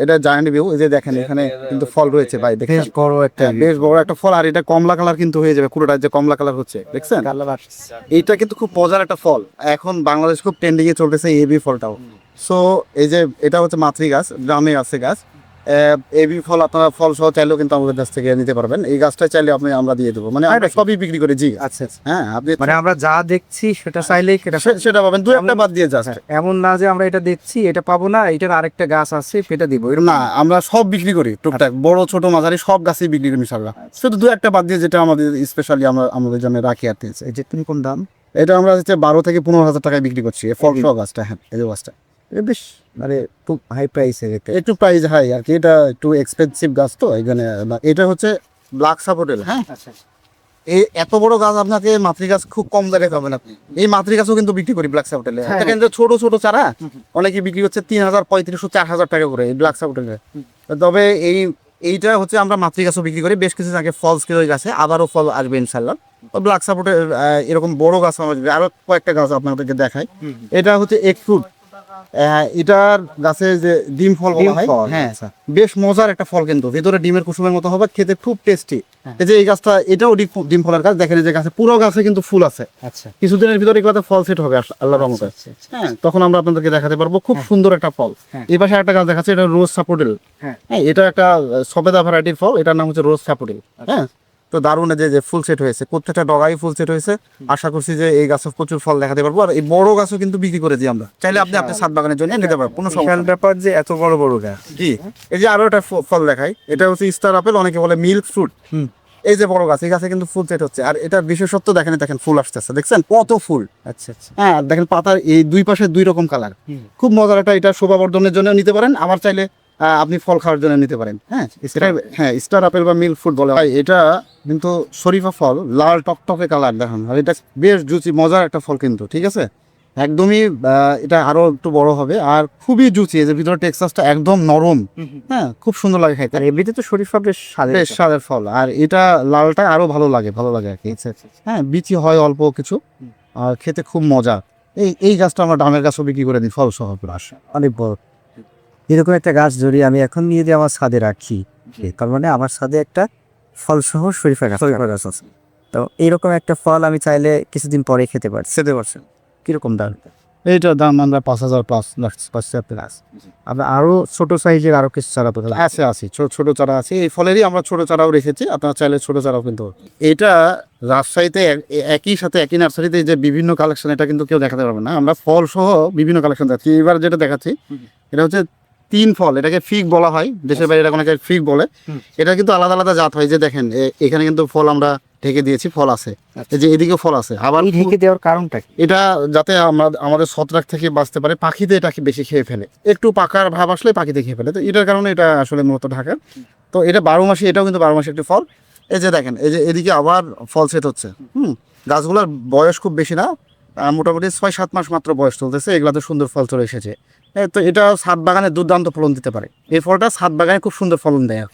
S1: এটা জায়ান্ট এবিউ। এই যে দেখেন এখানে কিন্তু ফল রয়েছে ভাই, দেখেন
S2: বেশ বড় একটা।
S1: বেশ বড় একটা ফল, আর এটা কমলা কালার কিন্তু হয়ে যাবে পুরোটা, যে কমলা কালার হচ্ছে, দেখছেন? এইটা কিন্তু খুব মজার একটা ফল, এখন বাংলাদেশ খুব ট্রেন্ডিং এ চলতেছে এবি ফলটাও। সো এই যে এটা হচ্ছে মাতৃ গাছ, গ্রামে আছে গাছ। এবি ফল আপনারা ফল সহ চাইলেও কিন্তু আমাদের কাছ থেকে নিতে পারবেন। এই গাছটা চাইলে আমরা দিয়ে দেবো, মানে আমরা সবই বিক্রি করি। জি,
S2: আচ্ছা আচ্ছা।
S1: হ্যাঁ, আপনি
S2: মানে আমরা যা দেখছি সেটা চাইলেই
S1: সেটা পাবেন, দু একটা বাদ দিয়ে যাচ্ছে।
S2: এমন না যে আমরা এটা দেখছি এটা পাবো না, এটার আরেকটা গাছ আছে সেটা দিব, এরকম
S1: না, আমরা সব বিক্রি করি টুকটাক, বড় ছোট মাঝারি সব গাছই বিক্রি করি ইনশাআল্লাহ। শুধু দু একটা বাদ দিয়ে, যেটা আমাদের স্পেশালি আমরা আমাদের জন্য রাখি আর কি।
S2: এই যে তুমি কোন দাম?
S1: এটা আমরা হচ্ছে 12 থেকে 15,000 টাকায় বিক্রি করছি, এই ফল সহ গাছটা। হ্যাঁ, এই যে গাছটা
S2: এটা বেশ মানে খুব হাই প্রাইসের একটা।
S1: একটু প্রাইস হাই আর কি, এটা একটু এক্সপেন্সিভ গাছ তো এখানে। এটা হচ্ছে ব্ল্যাক সাপোর্টেল। হ্যাঁ,
S2: আচ্ছা,
S1: এই এত বড় গাছ আপনাকে মাতৃ গাছ খুব কম দামে পাবেন আপনি। এই মাতৃ গাছও কিন্তু বিক্রি করি ব্ল্যাক সাপোর্টেলে।
S2: হ্যাঁ।
S1: দেখেন যে ছোট ছোট চারা অনেকে বিক্রি হচ্ছে 3,000, 3,500, 4,000 টাকা করে এই ব্ল্যাক সাপোর্টেলে। তবে এইটা হচ্ছে আমরা মাতৃ গাছও বিক্রি করি। বেশ কিছু আগে ফলস কেউ গাছে, আবারও ফল আসবে ইনশাল্লাহ। ব্ল্যাক সাপোর্টের এরকম বড় গাছ আমার আরো কয়েকটা গাছ আপনাদেরকে দেখাই। এটা হচ্ছে এক ফ্রুট, এটার গাছে যে ডিম ফল বলা হয়। হ্যাঁ, বেশ মজার একটা ফল, কিন্তু ভিতরে ডিমের কুসুমের মতো হবে, খেতে খুব টেস্টি। এই যে এই গাছটা, এটাও ডিম ফলের গাছ। দেখেন যে গাছে পুরো গাছে কিন্তু ফুল আছে।
S2: আচ্ছা
S1: কিছুদিনের ভিতরে এগুলোতে ফল সেট হবে আল্লাহর রহমতে। হ্যাঁ, তখন আমরা আপনাদেরকে দেখাতে পারবো। খুব সুন্দর একটা ফল। এই পাশে একটা গাছ দেখাচ্ছে, এটা রোজ সাপোর্টেল। হ্যাঁ, এটা একটা সবেদা ভ্যারাইটির ফল, এটার নাম হচ্ছে রোজ সাপোর্টেল। হ্যাঁ, তো দারুণ যে ফুল সেট হয়েছে, প্রত্যেকটা ডগাই ফুল সেট হয়েছে। আশা করছি যে এই গাছে প্রচুর ফল দেখাতে পারবো। আর এই বড় গাছও কিন্তু বিক্রি করে দিই আমরা, চাইলে আপনি আপনার ছাদ বাগানের জন্য নিতে পারবেন, কোনো সমস্যা নেই।
S2: ব্যাপার যে এত বড় বড় গাছ।
S1: জি, এই যে আরো একটা ফল দেখাই, এটা হচ্ছে স্টার আপেল, অনেকে বলে মিল্ক ফ্রুট। এই যে বড় গাছ, এই গাছে কিন্তু ফুল সেট হচ্ছে। আর এটার বিশেষত্ব দেখেন ফুল আসতেছে, দেখছেন কত ফুল।
S2: আচ্ছা আচ্ছা।
S1: হ্যাঁ, দেখেন পাতার এই দুই পাশে দুই রকম কালার, খুব মজার একটা। এটা শোভাবর্ধনের জন্য নিতে পারেন, আবার চাইলে আপনি ফল খাওয়ার জন্য নিতে পারেন। হ্যাঁ, হ্যাঁ, স্টার আপেল বা মিল্ক ফ্রুট বলে। এটা কিন্তু শরীফা ফল, লাল টকটকে কালার দেখেন। আর এটা বেশ জুচি, মজার একটা ফল কিন্তু, ঠিক আছে? একদমই এটা আরো একটু বড় হবে, আর খুবই জুচি। এই যে ভিতরে টেক্সাসটা একদম নরম। হ্যাঁ, খুব সুন্দর লাগে খাইতে।
S2: আর এমনিতে তো শরীফা বেশ
S1: বেশ স্বাদের ফল, আর এটা লালটা আরো ভালো লাগে আর কি। হ্যাঁ, বিচি হয় অল্প কিছু, আর খেতে খুব মজা। এই গাছটা আমরা ডামের গাছও বিক্রি করে দিই, ফল সহ প্লাস।
S2: অনেক বড়। এরকম একটা গাছ যদি আমি এখন নিয়ে দিয়ে আমার ছাদে রাখি, তার মানে আমার ছাদে একটা ফল সহ শরীফা গাছ আছে। তো এইরকম একটা ফল আমি চাইলে কিছুদিন পরে খেতে পারছেন। কিরকম দাম?
S1: এইটার দাম আমরা 5,000 প্লাস প্লাস।
S2: আমরা আরো ছোট সাইজের আরো কিছু চারা তো
S1: আছে ছোট চারা আছে। এই ফলেরই আমরা ছোট চারাও রেখেছি, আপনারা চাইলে ছোট চারাও কিন্তু। এটা রাজশাহীতে একই সাথে একই নার্সারিতে যে বিভিন্ন কালেকশন, এটা কিন্তু কেউ দেখাতে পারবে না। আমরা ফল সহ বিভিন্ন কালেকশন দেখাচ্ছি। এবার যেটা দেখাচ্ছি, এটা হচ্ছে 3 ফল, এটাকে ফিগ বলা হয়, দেশের বাইরে এটা অনেকে ফিগ বলে। এটা কিন্তু আলাদা আলাদা জাত হয়। যে দেখেন এখানে কিন্তু ফল আমরা ঢেকে দিয়েছি, ফল আছে, এই যে এদিকে ফল আছে। আবার
S2: এই ঢেকে দেওয়ার কারণটা কি?
S1: এটা যাতে আমরা আমাদের ছত্রাক থেকে বাঁচতে পারে, পাখিতে এটাকে বেশি খেয়ে ফেলে, একটু পাকার ভাব আসলে পাখিতে খেয়ে ফেলে, তো এটার কারণে এটা আসলে মূলত ঢাকা। তো এটা 12 মাসে, এটাও কিন্তু 12 মাসে একটি ফল। এই যে দেখেন, এই যে এদিকে আবার ফল সেট হচ্ছে। গাছগুলোর বয়স খুব বেশি না, মোটামুটি 6-7 মাস মাত্র বয়স চলতেছে, এগুলাতে সুন্দর ফল চলে এসেছে। তো এটা ছাদ বাগানে দুর্দান্ত ফলন দিতে পারে, এই ফলটা ছাদ বাগানে খুব সুন্দর ফলন দেয়।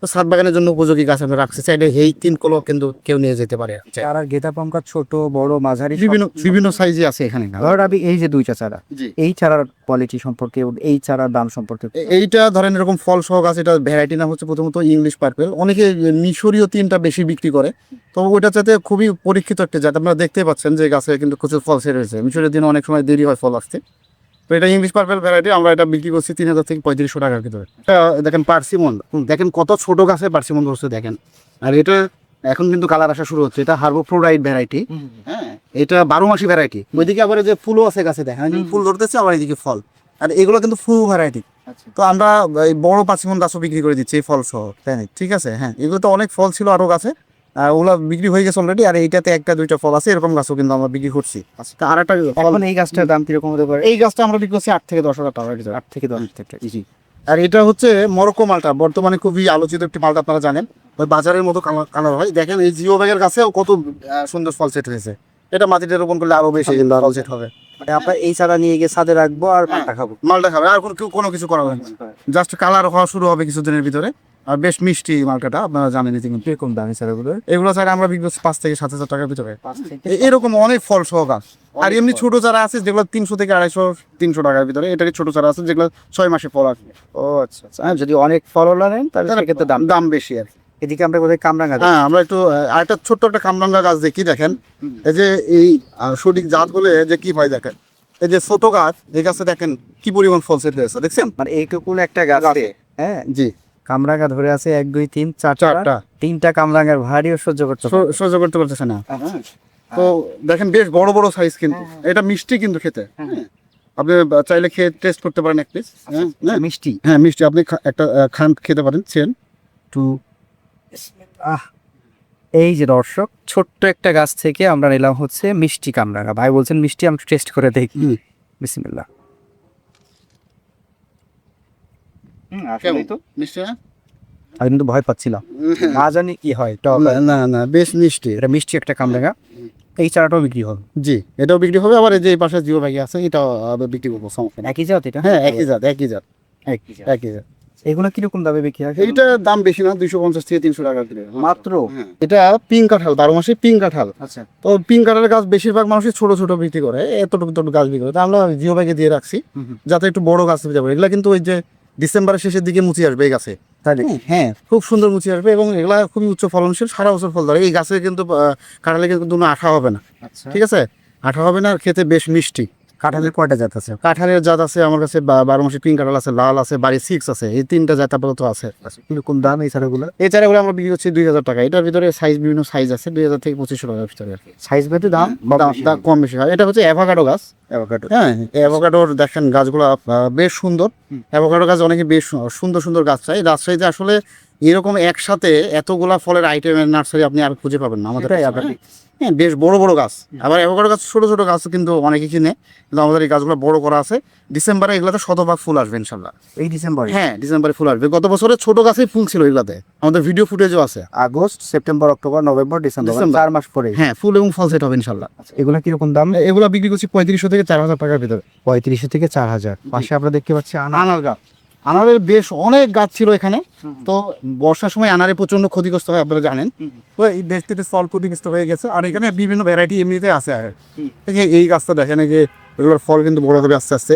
S1: তো ছাদ বাগানের জন্য উপযোগী গাছ আমরা রাখছি, চাইলে এই 3 কলও কিন্তু কেউ নিয়ে যেতে পারে।
S2: চারা গেঁদা পমকা ছোট বড় মাঝারি
S1: বিভিন্ন বিভিন্ন সাইজে আছে এখানে।
S2: ধর আমি এই যে দুইটা চারা,
S1: জি।
S2: এই চারার কোয়ালিটি সম্পর্কে এবং এই চারার দাম সম্পর্কে
S1: এইটা ধরেন এরকম ফল সহ গাছ, এটা ভ্যারাইটি নাম হচ্ছে প্রথমত ইংলিশ পার্পেল। অনেকে মিশরীয় 3টা বেশি বিক্রি করে, তো ওইটা যাতে খুবই পরীক্ষিত একটা জাত। আপনারা দেখতে পাচ্ছেন যে গাছে কিন্তু প্রচুর ফল সেট হয়েছে। মিশরীয় দিনে অনেক সময় দেরি হয় ফল আসতে। তো এটা ইংলিশ পার্পেল ভ্যারাইটি, আমরা এটা বিক্রি করছি 3000 থেকে 3500 টাকার ভিতরে। এটা দেখেন পার্সিমন, দেখেন কত ছোট গাছে পার্সিমন ধরছে দেখেন। আর এটা এখন কিন্তু কালার আসা শুরু হচ্ছে, এটা হার্বোফ্লোরাইড ভ্যারাইটি। হ্যাঁ, এটা 12 মাসি ভ্যারাইটি। ওইদিকে আবার এই যে ফুলও আছে গাছে, দেখেন ফুল ধরতেছে, আবার এইদিকে ফল। আর এগুলো কিন্তু ফুল ভ্যারাইটি। তো আমরা এই বড় পার্সিমন গাছও বিক্রি করে দিচ্ছি এই ফল সহ, তাই না? ঠিক আছে, হ্যাঁ, এগুলো তো অনেক ফল ছিল আরো গাছে, ওগুলা বিক্রি হয়ে গেছে অলরেডি। আর এইটাতে 1-2টা ফল আছে, এরকম গাছও কিন্তু আমরা বিক্রি করছি। তা আর একটা
S2: এখন এই গাছটার দাম কিরকম হতে পারে?
S1: এই গাছটা আমরা বিক্রি করছি 8 থেকে 10 হাজার টাকার ভিতরে।
S2: 8 থেকে 10 টাকা।
S1: জি। আর এটা হচ্ছে মরক্কো মালটা, বর্তমানে খুবই আলোচিত একটি মালটা, আপনারা জানেন। ওই বাজারের মতো কালার হয়। দেখেন এই জিও ব্যাগের কাছেও কত সুন্দর ফল সেট হয়েছে। এটা মাটিতে রোপণ করলে আরো বেশি ফল সেট হবে।
S2: মানে আমরা এই চারা নিয়ে গিয়ে ছাদে রাখবো আর মালটা খাবো।
S1: মালটা খাবে, আর কোনো কিছু করা হবে না, জাস্ট কালার হওয়া শুরু হবে কিছুদিনের ভিতরে। আর বেশ মিষ্টি মালটাটা, আপনারা জানেন।
S2: কিরকম দামি চারাগুলো?
S1: এগুলো চাইলে আমরা বিক্রি করছি 5 থেকে 7 হাজার টাকার ভিতরে। এরকম অনেক ফল সহ গাছ। আর এমনি ছোট চারা আছে যেগুলো 300 থেকে 250-300 টাকার ভিতরে। এটারই ছোট চারা আছে যেগুলো 6 মাসে ফল আসবে।
S2: ও আচ্ছা আচ্ছা। যদি অনেক ফল নেন তাহলে সেক্ষেত্রে দাম
S1: বেশি আর কি।
S2: এদিকে আমরা কোথায় কামরাঙ্গা?
S1: হ্যাঁ, আমরা একটু আরেকটা ছোট্ট একটা কামরাঙ্গা গাছ দেখি। দেখেন এই যে এই সঠিক জাত বলে যে কি হয়, দেখেন এই যে ছোট গাছ, এই গাছে দেখেন কি পরিমাণ ফল সেট হয়েছে, দেখছেন?
S2: মানে এইটুকুন একটা গাছ, হ্যাঁ
S1: জি,
S2: কামরাঙ্গা ধরে আছে 1 2 3 4টা। 3টা কামরাঙ্গার ভারীও সহ্য করতে
S1: পারতেছে না। তো দেখেন বেশ বড় বড় সাইজ, কিন্তু এটা মিষ্টি কিন্তু খেতে। আপনি চাইলে খেয়ে টেস্ট করতে পারেন এক পিস।
S2: মিষ্টি,
S1: হ্যাঁ মিষ্টি। আপনি একটা খান খেতে পারেন, চেন টু।
S2: এই যে দর্শক, ছোট্ট একটা গাছ থেকে আমরা নিলাম হচ্ছে মিষ্টি কামরাঙ্গা। ভাই বলছেন মিষ্টি, আমরা টেস্ট করে দেখি। বিসমিল্লাহ।
S1: কেমন তো মিষ্টি না?
S2: আমি কিন্তু ভয় পাচ্ছিলাম, না জানি কি হয়। টক
S1: না, বেশ মিষ্টি।
S2: এটা মিষ্টি একটা কামরাঙ্গা। এই চারাটাও বিক্রি হবে?
S1: জি, এটাও বিক্রি হবে। আবার এই যে এই পাশে জিও ব্যাগি আছে, এটাও বিক্রি করবো, সমস্যা নেই।
S2: একই জাত এটা?
S1: হ্যাঁ, একই জাত।
S2: একই জাত। এগুলো কিরকম দামে বিক্রি হয়?
S1: এইটার দাম বেশি না, 250 থেকে 300 টাকা কিলো
S2: মাত্র।
S1: এটা পিঙ্ক কাঁঠাল, 12 মাসে পিঙ্ক কাঁঠাল।
S2: আচ্ছা।
S1: তো পিঙ্ক কাঁঠালের গাছ বেশিরভাগ মানুষই ছোট ছোট বিক্রি করে, এতটুকু গাছ বিক্রি করে। তা আমরা জিও ব্যাগে দিয়ে রাখছি যাতে একটু বড় গাছ যাবে। এগুলা কিন্তু ওই যে ডিসেম্বরের শেষের দিকে মুচি আসবে এই গাছে। হ্যাঁ, খুব সুন্দর মুচি আসবে এবং এগুলা খুবই উচ্চ ফলনশীল, সারা বছর ফল ধরে। এই গাছে কিন্তু কাঁঠালে কিন্তু কোনো আঠা হবে না। ঠিক আছে, আঠা হবে না, আর খেতে বেশ মিষ্টি।
S2: কাঁঠালের কয়টা জাত আছে?
S1: কাঁঠালের জাত আছে আমার কাছে 12 মাসে পিঙ্ক কাঁঠাল আছে, লাল আছে, বাড়ি 6 আছে। এই 3টা জাত আপাতত আছে।
S2: কিরকম দাম এই চারাগুলো?
S1: এই চারাগুলো আমরা বিক্রি করছি 2000 টাকা। এটার ভিতরে সাইজ, বিভিন্ন সাইজ আছে, 2000 থেকে 2500 টাকার ভিতরে আর কি।
S2: সাইজ ভেদে দাম
S1: কম বেশি হয়। এটা হচ্ছে অ্যাভোকাডো গাছ। হ্যাঁ, অ্যাভোকাডোর দেখেন গাছগুলো বেশ সুন্দর। অ্যাভোকাডো গাছ অনেকে বেশ সুন্দর সুন্দর গাছ চাই। রাজশাহীতে আসলে এরকম একসাথে এতগুলা ফলের আইটেমের নার্সারি আপনি আর খুঁজে পাবেন না আমাদের। হ্যাঁ, বেশ বড় বড় গাছ। আবার অ্যাভোকাডো গাছ ছোট ছোট গাছ কিন্তু অনেকে কিনে, কিন্তু আমাদের এই গাছগুলো বড় করা আছে। ডিসেম্বরে এগুলোতে শতভাগ ফুল আসবে ইনশাল্লাহ।
S2: এই ডিসেম্বর?
S1: হ্যাঁ, ডিসেম্বরে ফুল আসবে। গত বছরে ছোট গাছেই ফুল ছিল এগুলাতে, আমাদের ভিডিও ফুটেজও আছে।
S2: August, September, October, November, December, 4 মাস পরে।
S1: হ্যাঁ, ফুল এবং ফল সেট হবে ইনশাল্লাহ।
S2: এগুলা কিরকম দাম?
S1: এগুলো বিক্রি করছি 3500 থেকে 4000 টাকার ভিতরে।
S2: 3500 থেকে 4000। পাশে আমরা দেখতে পাচ্ছি
S1: আনার গাছ। আনারের বেশ অনেক গাছ ছিল এখানে। তো বর্ষার সময় আনারে প্রচন্ড ক্ষতিগ্রস্ত হয়, আপনারা জানেন। তো এই দেশ থেকে ফল ক্ষতিগ্রস্ত হয়ে গেছে। আর এখানে বিভিন্ন ভ্যারাইটি এমনিতে আছে। আর এই গাছটা দেখেন, যে এগুলোর ফল কিন্তু বড় হবে আস্তে আস্তে।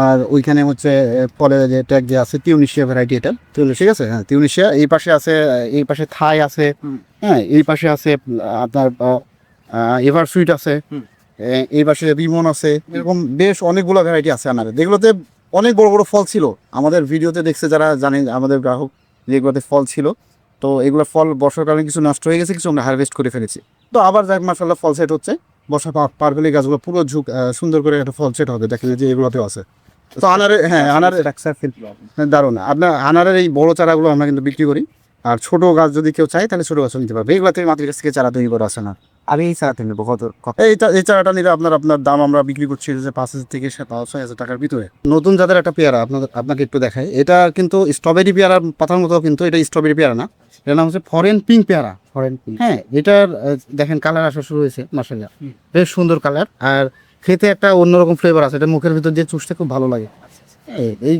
S1: আর ওইখানে হচ্ছে ফলের যে ট্যাগ যে আছে, টিউনিশিয়া ভ্যারাইটি। এটা ঠিক আছে, হ্যাঁ টিউনিশিয়া। এই পাশে আছে, এই পাশে থাই আছে। হ্যাঁ, এই পাশে আছে আপনার এভার সুইট আছে। এই পাশে রিমন আছে। এরকম বেশ অনেকগুলো ভ্যারাইটি আছে আনারে, যেগুলোতে অনেক বড় বড় ফল ছিল। আমাদের ভিডিওতে দেখছে যারা জানেন, আমাদের গ্রাহক, যেগুলোতে ফল ছিল। তো এগুলো ফল বর্ষার কারণে কিছু নষ্ট হয়ে গেছে, কিছু আমরা হারভেস্ট করে ফেলেছি। তো আবার যাক মাশাআল্লাহ ফল সেট হচ্ছে। বর্ষা পার হলে গাছগুলো পুরো ঝুঁক সুন্দর করে একটা ফল সেট হবে। দেখেন যে এগুলোতেও আছে। তো আনারে, হ্যাঁ আনারে দারুণ। আপনার আনারের এই বড় চারাগুলো আমরা কিন্তু বিক্রি করি। আর ছোট গাছ যদি কেউ চায় তাহলে ছোট গাছও নিতে পারবে। এগুলাতে মাটির কাছ থেকে চারা তৈরি করা আছে না।
S2: আমি এই চারাটা নেবো কত?
S1: এই চারাটা নিলে আপনার দাম আমরা বিক্রি করছি যে 5,000 থেকে 6,000 টাকার ভিতরে। নতুন জাতের একটা পেয়ারা আপনাকে একটু দেখাই। এটা কিন্তু স্ট্রবেরি পেয়ারার পাতার মতো, কিন্তু এটা স্ট্রবেরি পেয়ারা না, এটার নাম হচ্ছে ফরেন পিঙ্ক পেয়ারা।
S2: ফরেন
S1: হ্যাঁ, এটার দেখেন কালার আসা শুরু হয়েছে, মাশাআল্লাহ বেশ সুন্দর কালার, আর খেতে একটা অন্যরকম ফ্লেভার আছে, এটা মুখের ভিতর দিয়ে চুষতে খুব ভালো লাগে। এই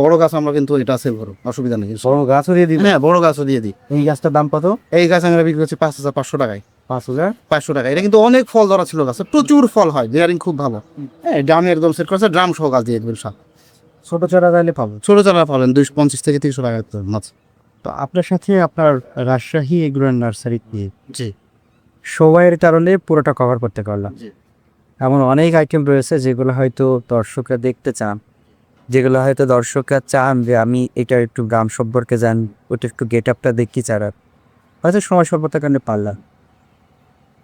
S1: বড় গাছ আমরা কিন্তু এটা সেল করব, অসুবিধা নেই।
S2: বড় গাছও দিয়ে দিই।
S1: হ্যাঁ, বড় গাছও দিয়ে দিই।
S2: এই গাছটার দাম কত?
S1: এই গাছ আমরা বিক্রি করছি 5,500 টাকায়।
S2: 5,000
S1: টাকা। এটা কিন্তু অনেক ফল ধরা ছিল গাছে, প্রচুর ফল হয়, বেয়ারিং খুব ভালো। হ্যাঁ, ড্রামে একদম সেট করেছে, ড্রাম সহ গাছ দিয়ে একদম সব।
S2: ছোট চারা তাহলে পাবো?
S1: ছোট চারা পাবেন 250 থেকে 300 টাকা মাছ।
S2: তো আপনার সাথে আপনার রাজশাহী এগ্রো নার্সারি দিয়ে
S1: জি
S2: সময়ের কারণে পুরোটা কভার করতে পারলাম।
S1: জি।
S2: এমন অনেক আইটেম রয়েছে যেগুলো হয়তো দর্শকরা দেখতে চান, যেগুলো হয়তো দর্শকরা চান যে আমি এটা একটু গ্রাম সম্পর্কে জান, ওটা একটু গেট আপটা দেখি চারা, হয়তো সময় স্বল্পতার কারণে পারলাম।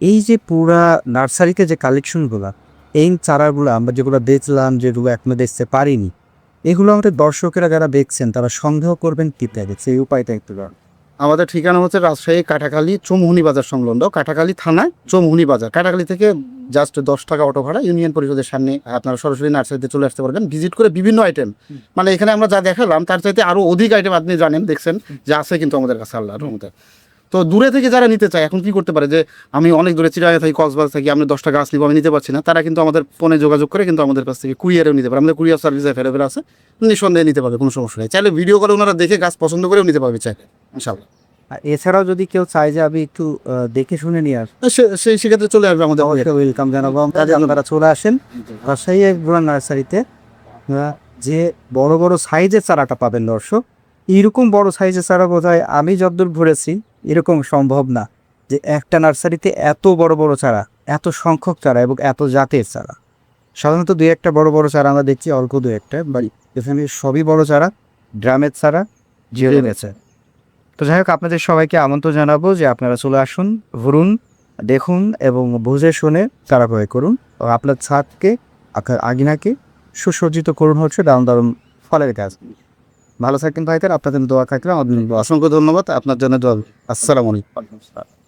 S2: এই যে পুরা নার্সারিতে যে কালেকশনগুলো, এই চারাগুলো আমরা যেগুলো দেখলাম, যেগুলো এখনো দেখতে পারিনি, এগুলো আমাদের দর্শকেরা যারা দেখছেন তারা সন্দেহ করবেন কি থাকে, সেই উপায়টা একটু জান।
S1: আমাদের ঠিকানা হচ্ছে রাজশাহী কাটাখালী চৌমুহনী বাজার সংলগ্ন, কাটাখালী থানায় চৌমুহনী বাজার। কাটাখালী থেকে জাস্ট 10 টাকা অটো ভাড়া, ইউনিয়ন পরিষদের সামনে। আপনারা সরাসরি নার্সারিতে চলে আসতে পারবেন, ভিজিট করে বিভিন্ন আইটেম, মানে এখানে আমরা যা দেখালাম তার চাইতে আরো অধিক আইটেম আপনি জানেন, দেখছেন যে আছে কিন্তু আমাদের কাছে, আল্লাহর রহমতে। তো দূরে থেকে যারা নিতে চায় এখন কি করতে পারে, যে আমি অনেক দূরে চিড়িয়াখানা থাকি, কক্সবাজার থাকি, আমি 10টা গাছ নিবো, আমি নিতে পারছি না, তারা কিন্তু আমাদের ফোনে যোগাযোগ করে কিন্তু আমাদের কাছ থেকে কুরিয়ারেও নিতে পারে। আমাদের কুরিয়ার সার্ভিস অ্যাভেলেবেল আছে, নিঃসন্দেহে নিতে পারবে, কোনো সমস্যা নেই। চাইলে ভিডিও কলে ওনারা দেখে গাছ পছন্দ করেও নিতে পারবে চাইলে, ইনশাআল্লাহ।
S2: আর এছাড়াও যদি কেউ চায় যে আমি একটু দেখে শুনে নিয়ে আসবো,
S1: সেই সেক্ষেত্রে চলে আসবে আমাদের
S2: অবশ্যই ওয়েলকাম জানাবো। তাদের আপনারা চলে আসেন রাজশাহী এগ্রো নার্সারিতে। যে বড় বড় সাইজের চারাটা পাবেন দর্শক, এরকম বড় সাইজের চারা বোধহয় আমি যতদূর ঘুরেছি এরকম সম্ভব না, যে একটা নার্সারিতে এত বড় বড় চারা, এত সংখ্যক চারা এবং এত জাতের চারা। সাধারণত দুই একটা বড় বড় চারা আমরা দেখছি, অল্প দু একটা, বাড়ি এখানে সবই বড় চারা, ড্রামের চারা, জিরে গেছে। তো যাই হোক, আপনাদের সবাইকে আমন্ত্রণ জানাবো যে আপনারা চলে আসুন, ঘুরুন, দেখুন এবং বুঝে শুনে চারা ক্রয় করুন। ও আপনার ছাদকে, আপনার আগিনাকে সুসজ্জিত করুন হচ্ছে দারুণ দারুণ ফলের গাছ। ভালো থাকেন ভাইদের, আপনাদের দোয়া থাকলে আমাদের
S1: অসংখ্য ধন্যবাদ আপনার জন্য। আসসালামু আলাইকুম।